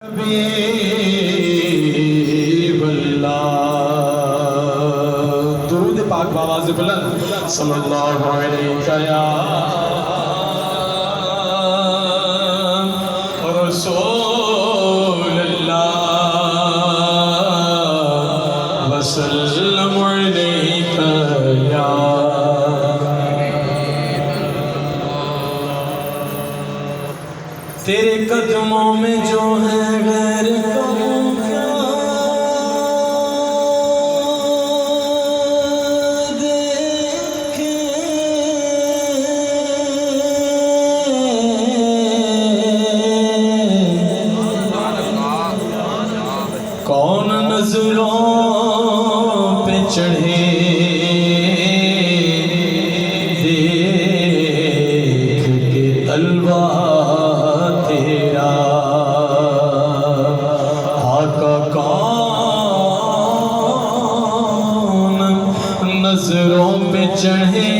حبیب اللہ درود پاک بآواز بلند صلی اللہ علیہ یا رسول اللہ وسلم علیہ یا تیرے قدموں میں جو ہے غیر کہوں کیا دیکھیں کون نظروں پہ چڑھے دیکھ کے تلوار نظروں پہ چڑھے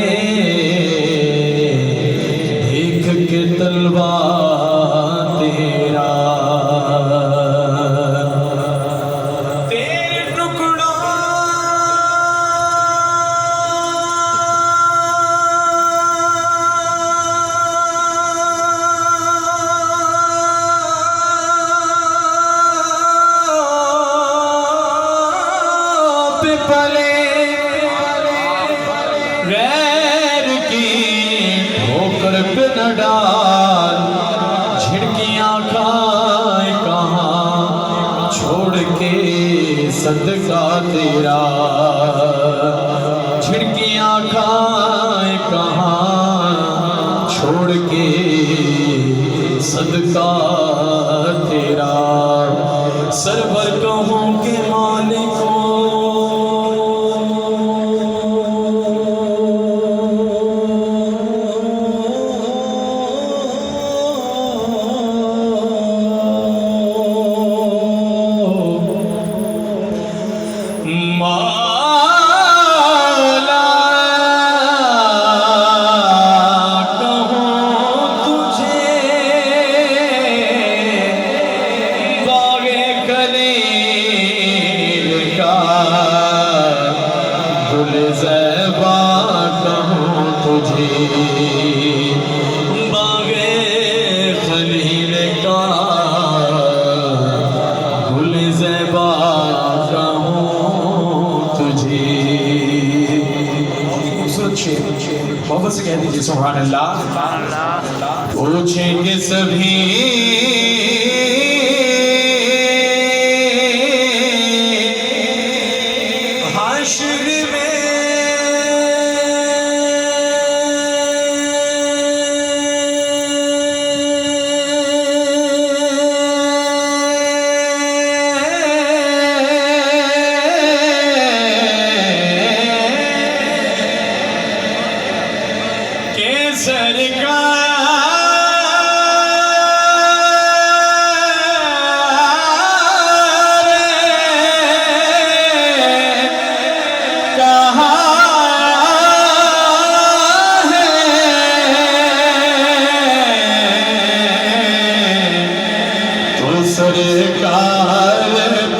دیکھ کے تلوار تیرا تیرے ٹکڑوں پہ پلے غیر کی ٹھوکر پہ نہ ڈال جھڑکیاں کھائے کہاں چھوڑ کے صدقہ تیرا جھڑکیاں کھائے کہاں چھوڑ کے صدقہ تیرا سرور کہوں کہ مالک محبت سے کہہ دیجئے سبحان اللہ پوچھیں گے سبھی حشر میں سرکار